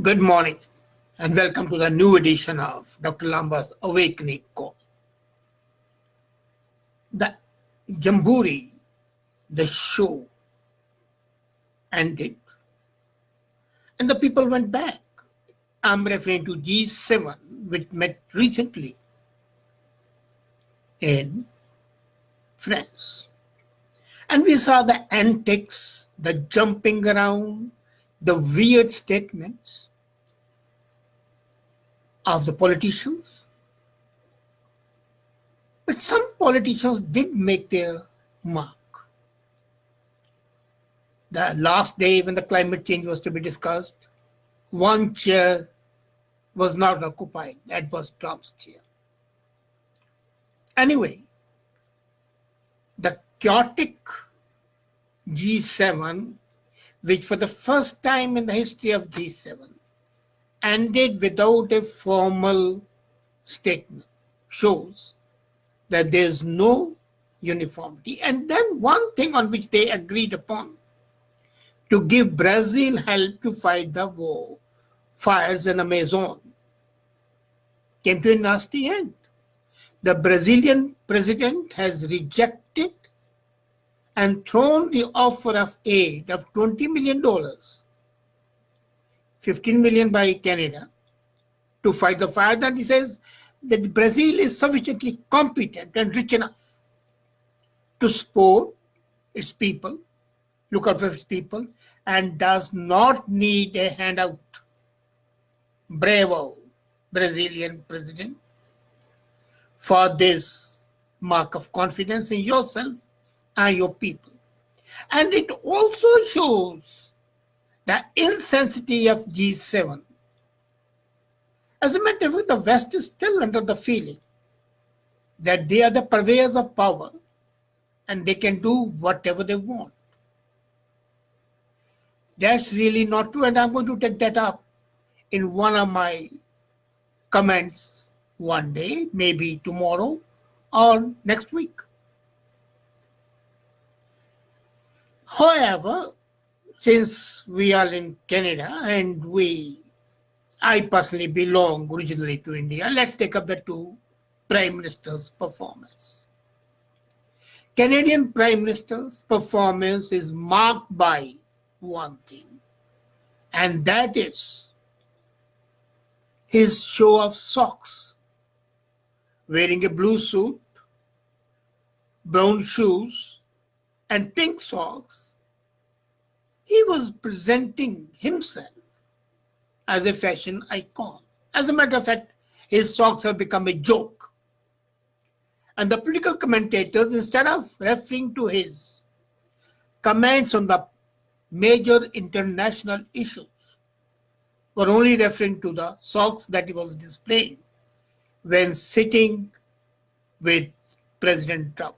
Good morning and welcome to the new edition of Dr. Lamba's Awakening Call. The Jamboree, the show ended and the people went back. I'm referring to G-7, which met recently in France. And we saw the antics, the jumping around, the weird statements of the politicians. But some politicians did make their mark. The last day when the climate change was to be discussed, one chair was not occupied. That was Trump's chair. Anyway, the chaotic G7, which for the first time in the history of G7, ended without a formal statement, shows that there is no uniformity. And then one thing on which they agreed upon, to give Brazil help to fight the war, fires in Amazon, came to a nasty end. The Brazilian president has rejected and thrown the offer of aid of $20 million, $15 million by Canada, to fight the fire. That he says that Brazil is sufficiently competent and rich enough to support its people, look out for its people, and does not need a handout. Bravo, Brazilian president, for this mark of confidence in yourself and your people. And it also shows the insensitivity of G7. As a matter of fact, the West is still under the feeling that they are the purveyors of power and they can do whatever they want. That's really not true, and I'm going to take that up in one of my comments one day, maybe tomorrow or next week. However, since we are in Canada and I personally belong originally to India, let's take up the two Prime Minister's performance. Canadian Prime Minister's performance is marked by one thing, and that is his show of socks, wearing a blue suit, brown shoes, and pink socks. He was presenting himself as a fashion icon. As a matter of fact, his socks have become a joke. And the political commentators, instead of referring to his comments on the major international issues, were only referring to the socks that he was displaying when sitting with President Trump.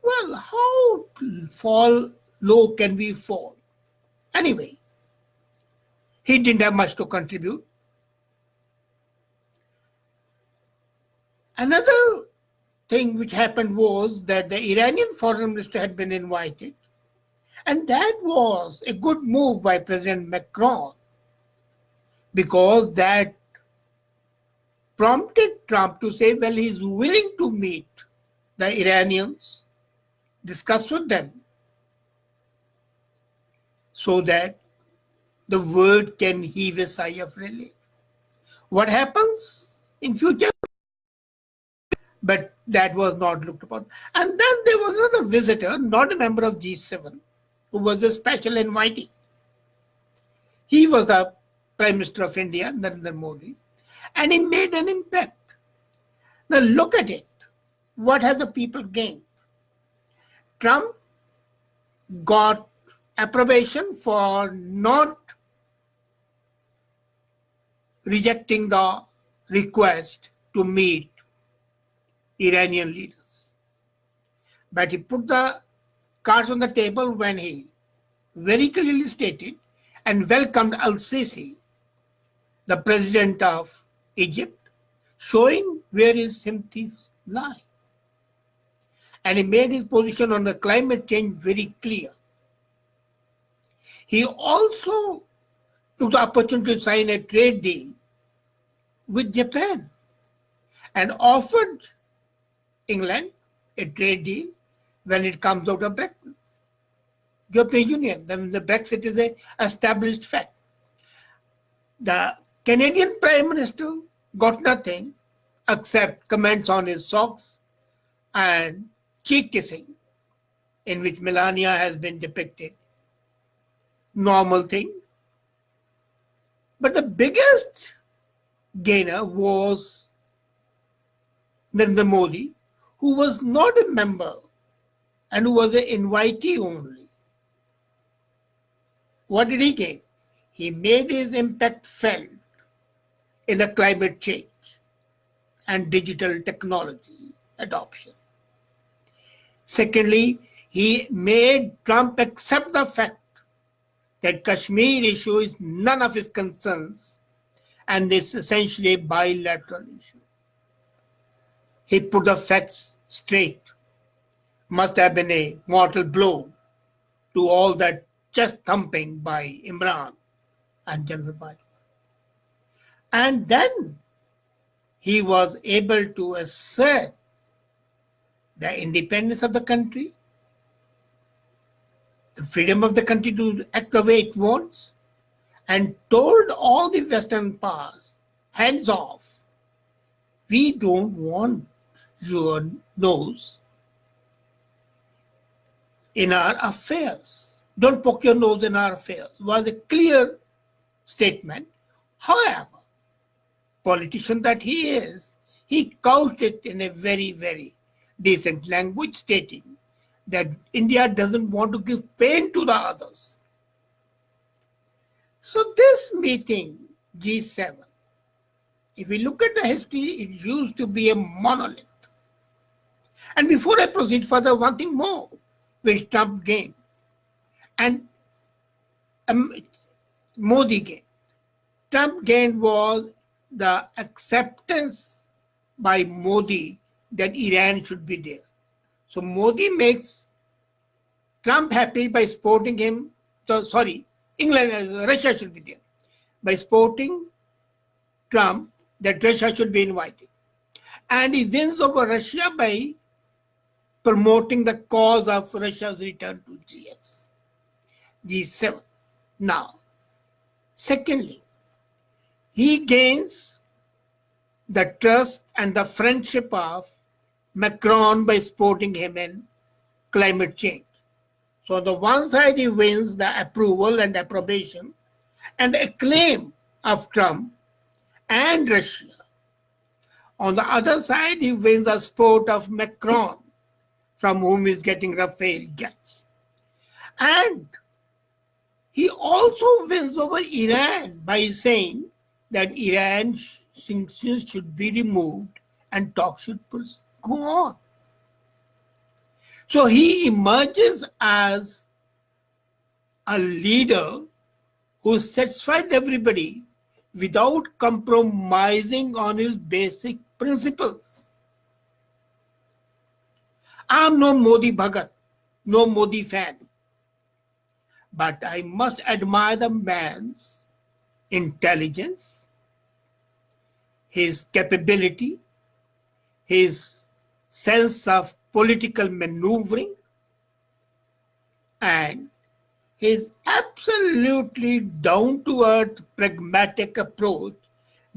Well, how low can we fall? Anyway, he didn't have much to contribute. Another thing which happened was that the Iranian foreign minister had been invited, and that was a good move by President Macron, because that prompted Trump to say, well, he's willing to meet the Iranians, discuss with them, so that the world can heave a sigh of relief. What happens in future? But that was not looked upon. And then there was another visitor, not a member of G7, who was a special invitee. He was the Prime Minister of India, Narendra Modi, and he made an impact. Now look at it. What have the people gained? Trump got approbation for not rejecting the request to meet Iranian leaders. But he put the cards on the table when he very clearly stated and welcomed al-Sisi, the president of Egypt, showing where his sympathies lie. And he made his position on the climate change very clear. He also took the opportunity to sign a trade deal with Japan and offered England a trade deal when it comes out of Brexit. European Union, then the Brexit is an established fact. The Canadian Prime Minister got nothing except comments on his socks and cheek kissing, in which Melania has been depicted. Normal thing. But the biggest gainer was Narendra Modi, who was not a member and who was an invitee only. What did he gain? He made his impact felt in the climate change and digital technology adoption. Secondly, he made Trump accept the fact that Kashmir issue is none of his concerns and is essentially a bilateral issue. He put the facts straight. Must have been a mortal blow to all that chest thumping by Imran and General Biden. And then he was able to assert the independence of the country, the freedom of the country to act the way it wants, and told all the Western powers, hands off, we don't want your nose in our affairs. Don't poke your nose in our affairs. Was a clear statement. However, politician that he is, he couched it in a very, very decent language, stating that India doesn't want to give pain to the others. So this meeting, G7, if we look at the history, it used to be a monolith. And before I proceed further, one thing more, which Trump gained, and Modi gained. Trump gained was the acceptance by Modi that Iran should be there. So Modi makes Trump happy by supporting him, Russia should be there, by supporting Trump that Russia should be invited. And he wins over Russia by promoting the cause of Russia's return to G7. Now, secondly, he gains the trust and the friendship of Macron by supporting him in climate change. So on the one side, he wins the approval and approbation and acclaim of Trump and Russia. On the other side, he wins the support of Macron, from whom he is getting Rafale jets. And he also wins over Iran by saying that Iran sanctions should be removed and talks should go on. So he emerges as a leader who satisfied everybody without compromising on his basic principles. I'm no Modi Bhagat, no Modi fan, but I must admire the man's intelligence, his capability, his sense of political maneuvering, and his absolutely down-to-earth pragmatic approach,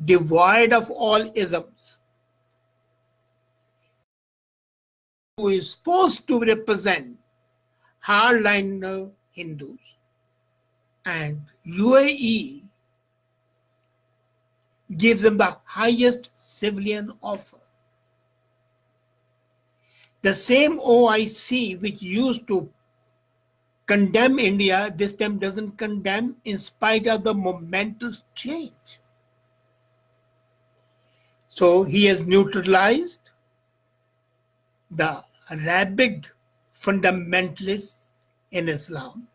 devoid of all isms, who is supposed to represent hardliner Hindus, and UAE gives them the highest civilian offer. The same OIC which used to condemn India, this time doesn't condemn in spite of the momentous change. So he has neutralized the rabid fundamentalists in Islam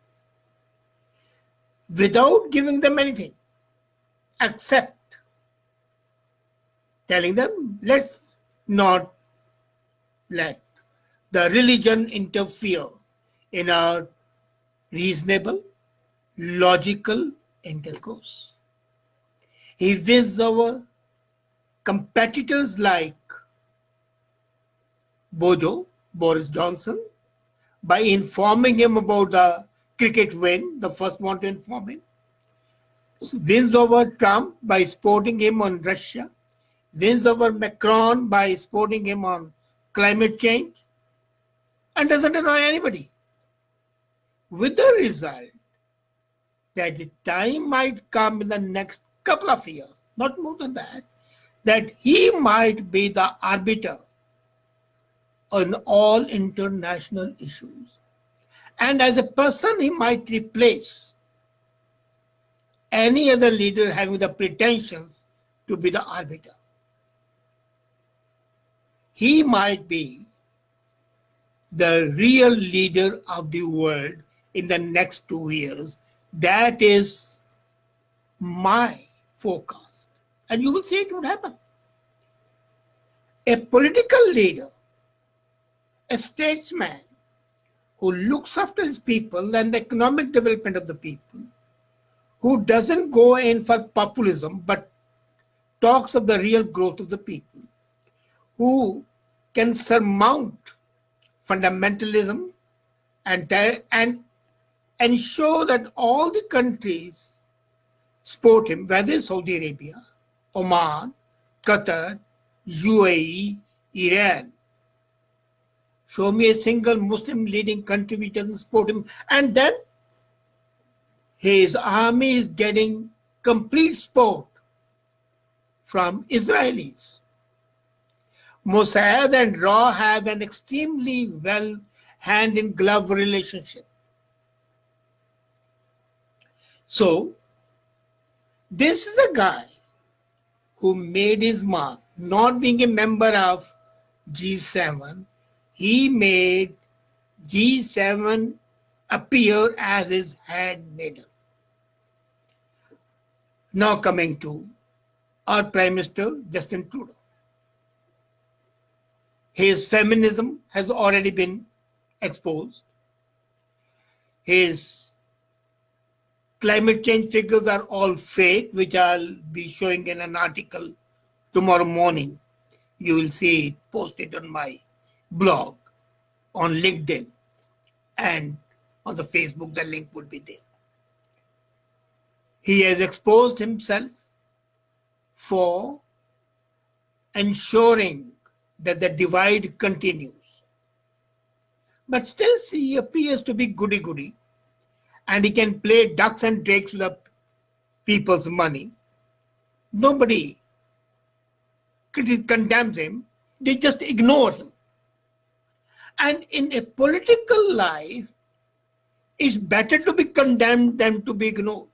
without giving them anything except telling them, let's not let the religion interfere in our reasonable, logical, intercourse. He wins over competitors like Boris Johnson, by informing him about the cricket win, the first one to inform him. Wins over Trump by supporting him on Russia. Wins over Macron by supporting him on climate change. And doesn't annoy anybody. With the result that the time might come in the next couple of years, not more than that he might be the arbiter on all international issues. And as a person, he might replace any other leader having the pretensions to be the arbiter. He might be the real leader of the world in the next 2 years. That is my forecast. And you will see it would happen. A political leader, a statesman who looks after his people and the economic development of the people, who doesn't go in for populism but talks of the real growth of the people, who can surmount fundamentalism and ensure that all the countries support him, whether it's Saudi Arabia, Oman, Qatar, UAE, Iran. Show me a single Muslim leading country which doesn't support him. And then his army is getting complete support from Israelis. Mossad and RAW have an extremely well hand-in-glove relationship. So, this is a guy who made his mark, not being a member of G7. He made G7 appear as his handmaiden. Now coming to our Prime Minister, Justin Trudeau. His feminism has already been exposed. His climate change figures are all fake, which I'll be showing in an article tomorrow morning. You will see it posted on my blog, on LinkedIn, and on the Facebook, the link would be there. He has exposed himself for ensuring that the divide continues. But still he appears to be goody-goody, and he can play ducks and drakes with the people's money. Nobody condemns him, they just ignore him. And in a political life, it's better to be condemned than to be ignored.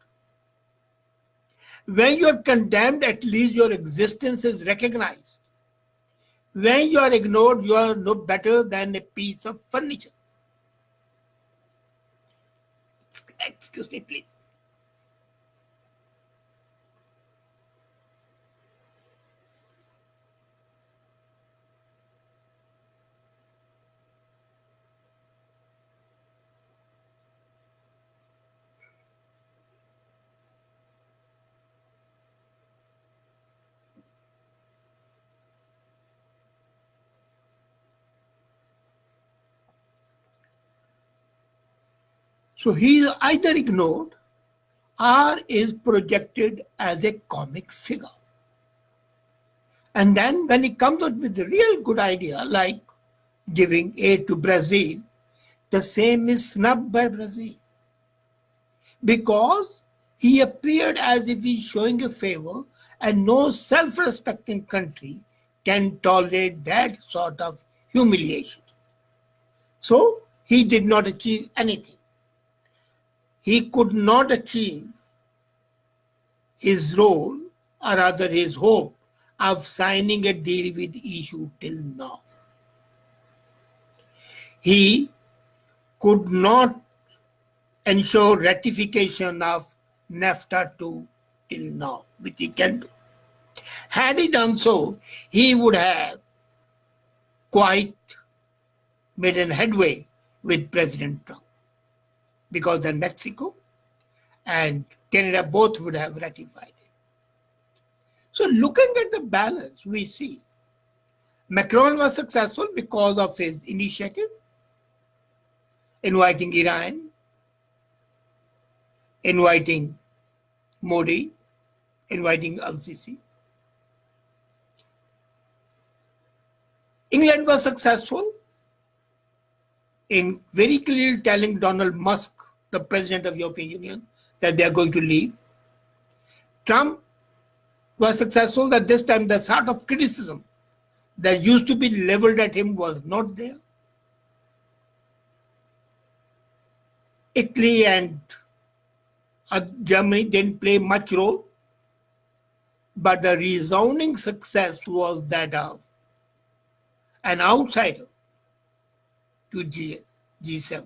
When you're condemned, at least your existence is recognized. When you are ignored, you are no better than a piece of furniture. Excuse me, please. So he is either ignored or is projected as a comic figure. And then when he comes out with a real good idea, like giving aid to Brazil, the same is snubbed by Brazil. Because he appeared as if he's showing a favor, and no self-respecting country can tolerate that sort of humiliation. So he did not achieve anything. He could not achieve his role, or rather his hope, of signing a deal with EU till now. He could not ensure ratification of NAFTA till now, which he can do. Had he done so, he would have quite made a headway with President Trump. Because then Mexico and Canada both would have ratified it. So looking at the balance, we see Macron was successful because of his initiative, inviting Iran, inviting Modi, inviting Al-Sisi. England was successful in very clearly telling Donald Musk, the president of the European Union, that they are going to leave. Trump was successful that this time the sort of criticism that used to be leveled at him was not there. Italy and Germany didn't play much role, but the resounding success was that of an outsider to G7,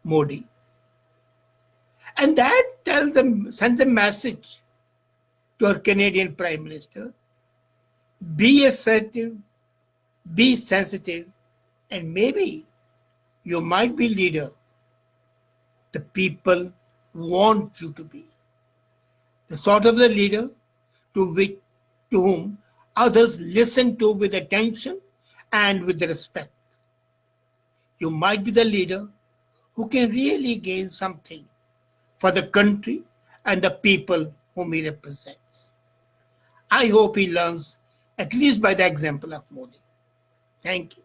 Modi. And that sends a message to our Canadian Prime Minister: be assertive, be sensitive, and maybe you might be leader the people want you to be. The sort of the leader to whom others listen to with attention and with respect. You might be the leader who can really gain something for the country and the people whom he represents. I hope he learns at least by the example of Modi. Thank you.